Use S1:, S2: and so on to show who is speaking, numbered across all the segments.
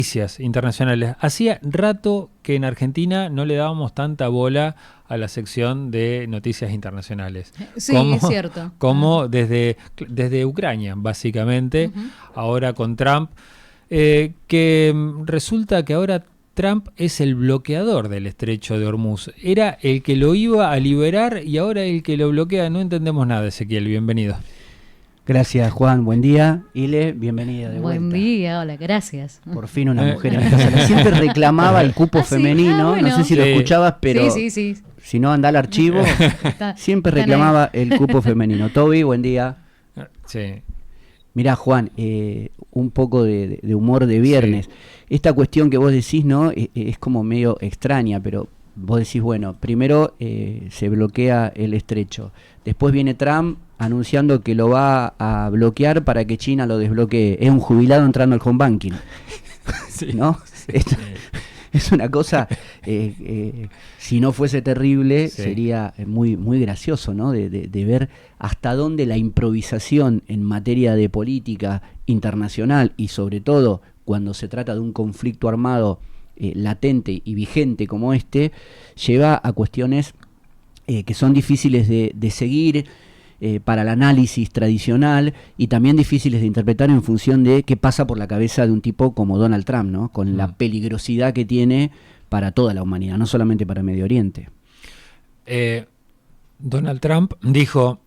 S1: noticias internacionales. Hacía rato que en Argentina no le dábamos tanta bola a la sección de noticias internacionales.
S2: Sí, es cierto.
S1: Como desde Ucrania, básicamente, ahora con Trump, que resulta que ahora Trump es el bloqueador del estrecho de Hormuz. Era el que lo iba a liberar y ahora el que lo bloquea. No entendemos nada, Ezequiel. Bienvenido.
S3: Gracias, Juan. Buen día. Ile, bienvenida de vuelta.
S2: Buen día, hola, gracias.
S3: Por fin una mujer en esta sala. Siempre reclamaba el cupo femenino.
S2: Bueno.
S3: No sé si lo escuchabas, pero
S2: sí.
S3: si no, anda al archivo. Siempre reclamaba el cupo femenino. Toby, buen día.
S1: Sí.
S3: Mirá, Juan, un poco de humor de viernes. Sí. Esta cuestión que vos decís, ¿no? Es como medio extraña, pero vos decís, bueno, primero se bloquea el estrecho. Después viene Trump anunciando que lo va a bloquear para que China lo desbloquee. Es un jubilado entrando al home banking. Sí, ¿no? Sí. Esto es una cosa, si no fuese terrible, sí, sería muy, muy gracioso, ¿no? De ver hasta dónde la improvisación en materia de política internacional y sobre todo cuando se trata de un conflicto armado latente y vigente como este, lleva a cuestiones que son difíciles de seguir para el análisis tradicional y también difíciles de interpretar en función de qué pasa por la cabeza de un tipo como Donald Trump, ¿no? Con la peligrosidad que tiene para toda la humanidad, no solamente para Medio Oriente.
S1: Donald Trump dijo,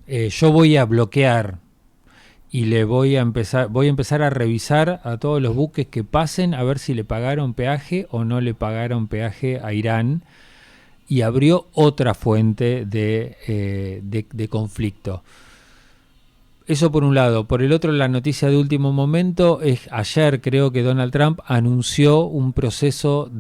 S1: yo voy a bloquear y voy a empezar a revisar a todos los buques que pasen a ver si le pagaron peaje o no le pagaron peaje a Irán. Y abrió otra fuente de conflicto. Eso por un lado. Por el otro, la noticia de último momento es ayer creo que Donald Trump anunció un proceso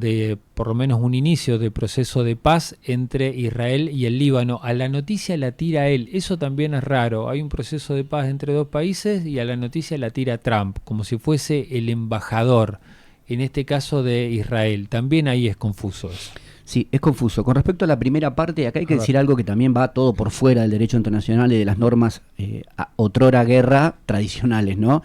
S1: por lo menos un inicio de proceso de paz entre Israel y el Líbano. A la noticia la tira él. Eso también es raro. Hay un proceso de paz entre dos países y a la noticia la tira Trump, como si fuese el embajador, en este caso de Israel. También ahí es confuso eso.
S3: Sí, es confuso. Con respecto a la primera parte, acá hay que decir algo que también va todo por fuera del derecho internacional y de las normas otrora guerra tradicionales, ¿no?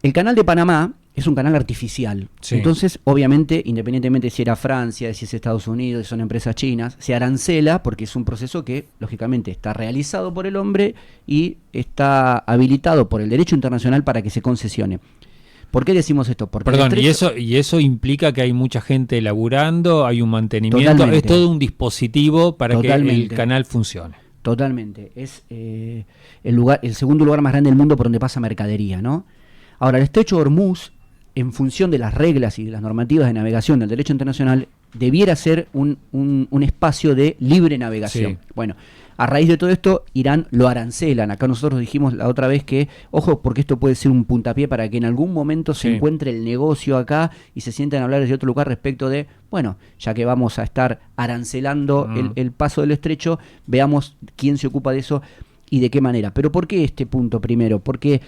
S3: El canal de Panamá es un canal artificial. Sí. Entonces, obviamente, independientemente si era Francia, si es Estados Unidos, si son empresas chinas, se arancela porque es un proceso que, lógicamente, está realizado por el hombre y está habilitado por el derecho internacional para que se concesione. ¿Por qué decimos esto? Porque
S1: perdón, y eso implica que hay mucha gente laburando, hay un mantenimiento, totalmente, es todo un dispositivo para totalmente, que el canal funcione.
S3: Totalmente, es el segundo lugar más grande del mundo por donde pasa mercadería, ¿no? Ahora, el estrecho de Hormuz, en función de las reglas y de las normativas de navegación del derecho internacional, debiera ser un espacio de libre navegación. Sí. Bueno, a raíz de todo esto, Irán lo arancelan. Acá nosotros dijimos la otra vez que, ojo, porque esto puede ser un puntapié para que en algún momento se encuentre el negocio acá y se sienten a hablar desde otro lugar respecto de, bueno, ya que vamos a estar arancelando el paso del estrecho, veamos quién se ocupa de eso y de qué manera. Pero ¿por qué este punto primero? Porque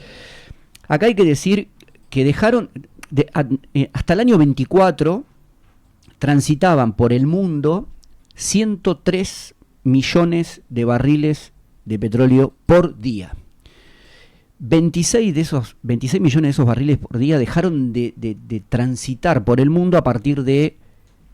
S3: acá hay que decir que dejaron, hasta el año 24, transitaban por el mundo 103 millones de barriles de petróleo por día. 26 millones de esos barriles por día dejaron de transitar por el mundo a partir de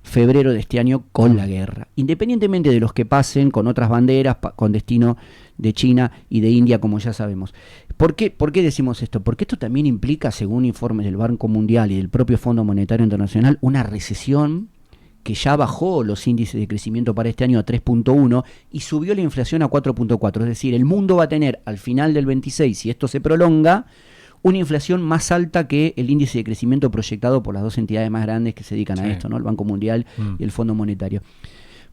S3: febrero de este año con la guerra. Independientemente de los que pasen con otras banderas, con destino de China y de India, como ya sabemos. ¿Por qué decimos esto? Porque esto también implica, según informes del Banco Mundial y del propio Fondo Monetario Internacional, una recesión que ya bajó los índices de crecimiento para este año a 3.1 y subió la inflación a 4.4. Es decir, el mundo va a tener al final del 26, si esto se prolonga, una inflación más alta que el índice de crecimiento proyectado por las dos entidades más grandes que se dedican a esto, ¿no? El Banco Mundial y el Fondo Monetario.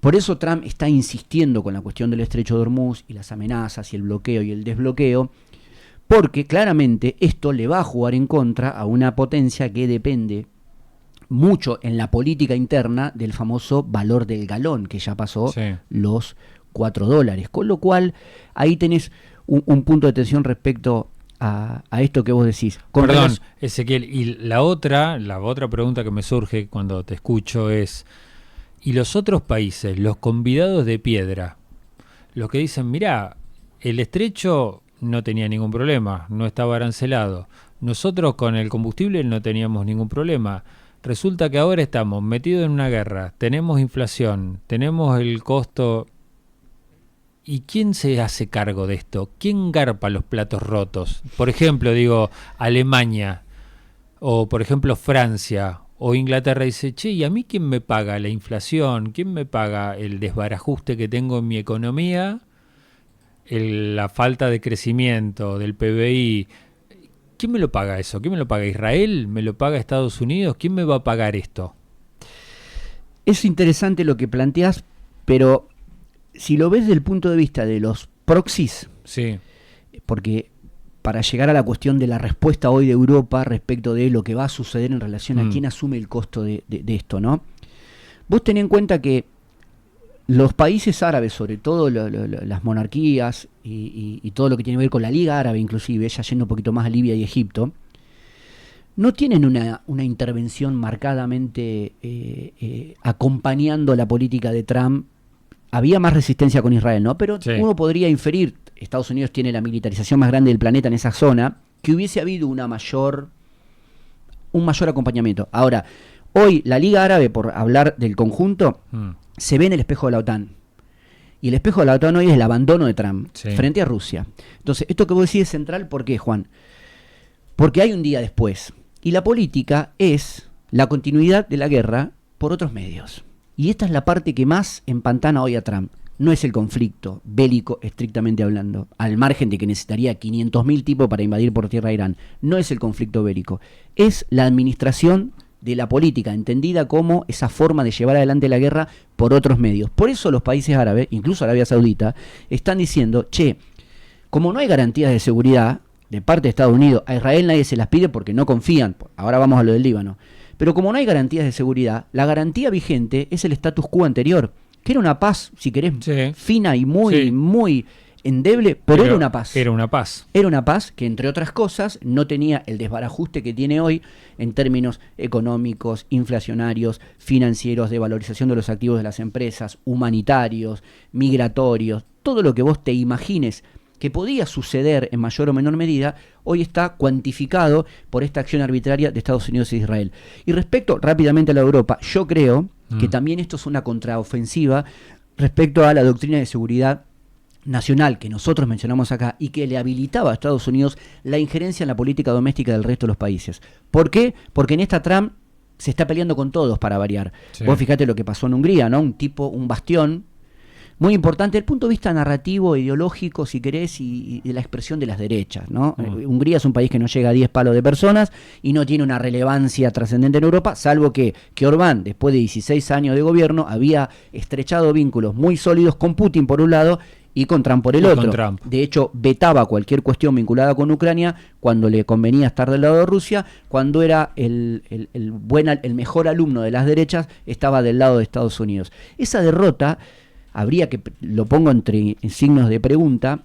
S3: Por eso Trump está insistiendo con la cuestión del estrecho de Hormuz y las amenazas y el bloqueo y el desbloqueo, porque claramente esto le va a jugar en contra a una potencia que depende mucho en la política interna del famoso valor del galón, que ya pasó los $4. Con lo cual, ahí tenés un punto de tensión respecto a esto que vos decís.
S1: Perdón, Ezequiel, y la otra pregunta que me surge cuando te escucho es, ¿y los otros países, los convidados de piedra, los que dicen, mirá, el estrecho no tenía ningún problema, no estaba arancelado, nosotros con el combustible no teníamos ningún problema. Resulta que ahora estamos metidos en una guerra, tenemos inflación, tenemos el costo. ¿Y quién se hace cargo de esto? ¿Quién garpa los platos rotos? Por ejemplo, digo, Alemania, o por ejemplo Francia, o Inglaterra dice, che, ¿y a mí quién me paga la inflación? ¿Quién me paga el desbarajuste que tengo en mi economía? La falta de crecimiento del PBI. ¿Quién me lo paga eso? ¿Quién me lo paga? ¿Israel? ¿Me lo paga Estados Unidos? ¿Quién me va a pagar esto?
S3: Es interesante lo que planteas, pero si lo ves desde el punto de vista de los proxies,
S1: Sí.
S3: porque para llegar a la cuestión de la respuesta hoy de Europa respecto de lo que va a suceder en relación a quién asume el costo de esto, ¿no? Vos tenés en cuenta que los países árabes, sobre todo las monarquías y todo lo que tiene que ver con la Liga Árabe, inclusive, ya yendo un poquito más a Libia y Egipto, no tienen una intervención marcadamente acompañando la política de Trump. Había más resistencia con Israel, ¿no? Pero sí, uno podría inferir, Estados Unidos tiene la militarización más grande del planeta en esa zona, que hubiese habido un mayor acompañamiento. Ahora, hoy la Liga Árabe, por hablar del conjunto, se ve en el espejo de la OTAN. Y el espejo de la OTAN hoy es el abandono de Trump frente a Rusia. Entonces, esto que vos decís es central, ¿por qué, Juan? Porque hay un día después. Y la política es la continuidad de la guerra por otros medios. Y esta es la parte que más empantana hoy a Trump. No es el conflicto bélico, estrictamente hablando, al margen de que necesitaría 500.000 tipos para invadir por tierra a Irán. No es el conflicto bélico. Es la administración de la política, entendida como esa forma de llevar adelante la guerra por otros medios. Por eso los países árabes, incluso Arabia Saudita, están diciendo, che, como no hay garantías de seguridad de parte de Estados Unidos, a Israel nadie se las pide porque no confían, ahora vamos a lo del Líbano, pero como no hay garantías de seguridad, la garantía vigente es el status quo anterior, que era una paz, si querés, fina y muy endeble, pero era una paz.
S1: Era una paz.
S3: Era una paz que, entre otras cosas, no tenía el desbarajuste que tiene hoy en términos económicos, inflacionarios, financieros, de valorización de los activos de las empresas, humanitarios, migratorios, todo lo que vos te imagines que podía suceder en mayor o menor medida, hoy está cuantificado por esta acción arbitraria de Estados Unidos y de Israel. Y respecto rápidamente a la Europa, yo creo que también esto es una contraofensiva respecto a la doctrina de seguridad nacional que nosotros mencionamos acá y que le habilitaba a Estados Unidos la injerencia en la política doméstica del resto de los países. ¿Por qué? Porque en esta Trump se está peleando con todos para variar. Sí. Vos fíjate lo que pasó en Hungría, ¿no? Un bastión muy importante desde el punto de vista narrativo, ideológico, si querés, y de la expresión de las derechas, ¿no? Hungría es un país que no llega a 10 palos de personas y no tiene una relevancia trascendente en Europa, salvo que Orbán, después de 16 años de gobierno, había estrechado vínculos muy sólidos con Putin por un lado y con Trump por el otro. De hecho, vetaba cualquier cuestión vinculada con Ucrania cuando le convenía estar del lado de Rusia, cuando era el mejor alumno de las derechas, estaba del lado de Estados Unidos. Esa derrota, habría que, lo pongo en signos de pregunta,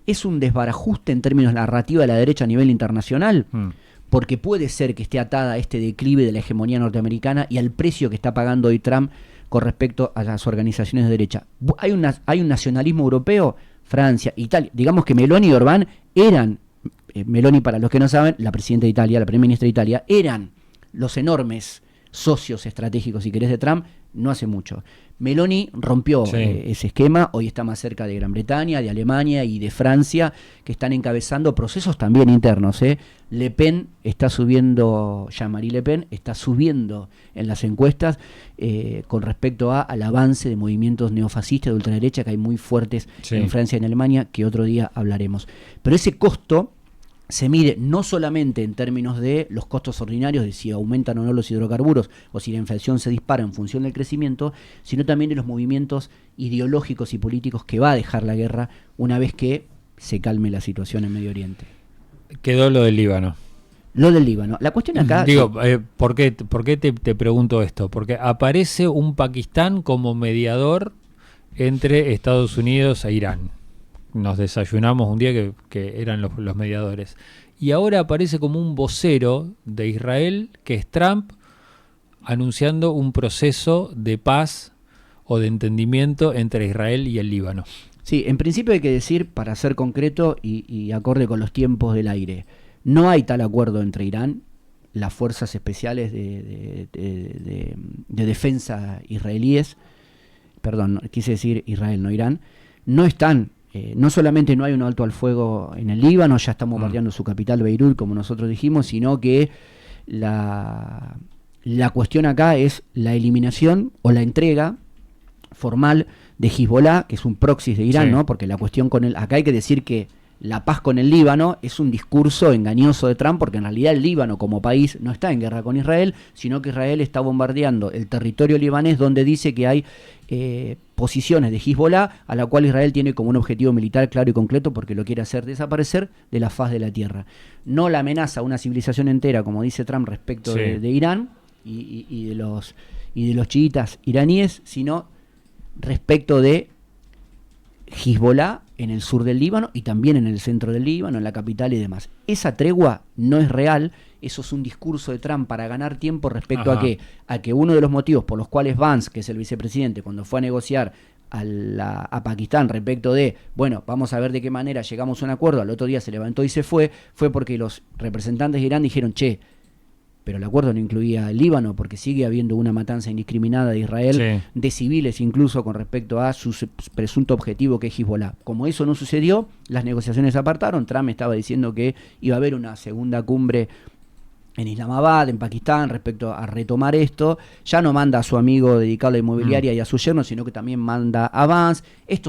S3: ¿es un desbarajuste en términos narrativa de la derecha a nivel internacional? Porque puede ser que esté atada a este declive de la hegemonía norteamericana y al precio que está pagando hoy Trump con respecto a las organizaciones de derecha. Hay un nacionalismo europeo, Francia, Italia. Digamos que Meloni y Orbán eran, Meloni, para los que no saben, la presidenta de Italia, la primera ministra de Italia, eran los enormes socios estratégicos, si querés, de Trump, no hace mucho. Meloni rompió ese esquema, hoy está más cerca de Gran Bretaña, de Alemania y de Francia, que están encabezando procesos también internos. Le Pen está subiendo, Jean-Marie Le Pen está subiendo en las encuestas con respecto al avance de movimientos neofascistas de ultraderecha que hay muy fuertes en Francia y en Alemania, que otro día hablaremos. Pero ese costo se mide no solamente en términos de los costos ordinarios, de si aumentan o no los hidrocarburos, o si la inflación se dispara en función del crecimiento, sino también de los movimientos ideológicos y políticos que va a dejar la guerra una vez que se calme la situación en Medio Oriente.
S1: Quedó lo del Líbano.
S3: Lo del Líbano. La cuestión acá...
S1: ¿Por qué te pregunto esto? Porque aparece un Pakistán como mediador entre Estados Unidos e Irán. Nos desayunamos un día que eran los mediadores. Y ahora aparece como un vocero de Israel, que es Trump, anunciando un proceso de paz o de entendimiento entre Israel y el Líbano.
S3: Sí, en principio hay que decir, para ser concreto y acorde con los tiempos del aire, No hay tal acuerdo entre Irán, las fuerzas especiales de defensa israelíes, perdón, quise decir Israel, no Irán, no están, no solamente no hay un alto al fuego en el Líbano, ya están bombardeando su capital Beirut, como nosotros dijimos, sino que la cuestión acá es la eliminación o la entrega formal de Hezbollah, que es un proxy de Irán,
S1: Sí.
S3: ¿no? Porque la cuestión acá hay que decir que la paz con el Líbano es un discurso engañoso de Trump, porque en realidad el Líbano como país no está en guerra con Israel, sino que Israel está bombardeando el territorio libanés, donde dice que hay posiciones de Hezbollah, a la cual Israel tiene como un objetivo militar claro y concreto, porque lo quiere hacer desaparecer de la faz de la tierra. No la amenaza a una civilización entera, como dice Trump respecto
S1: Sí.
S3: de Irán y de los chiitas iraníes, sino respecto de Hezbollah en el sur del Líbano y también en el centro del Líbano, en la capital y demás. Esa tregua no es real, eso es un discurso de Trump para ganar tiempo respecto a que uno de los motivos por los cuales Vance, que es el vicepresidente, cuando fue a negociar a Pakistán respecto de, bueno, vamos a ver de qué manera llegamos a un acuerdo, al otro día se levantó y se fue porque los representantes de Irán dijeron, che, pero el acuerdo no incluía el Líbano, porque sigue habiendo una matanza indiscriminada de Israel,
S1: Sí.
S3: de civiles incluso, con respecto a su presunto objetivo, que es Hezbollah. Como eso no sucedió, las negociaciones se apartaron. Trump estaba diciendo que iba a haber una segunda cumbre en Islamabad, en Pakistán, respecto a retomar esto. Ya no manda a su amigo dedicado a la inmobiliaria y a su yerno, sino que también manda a Vance. Esto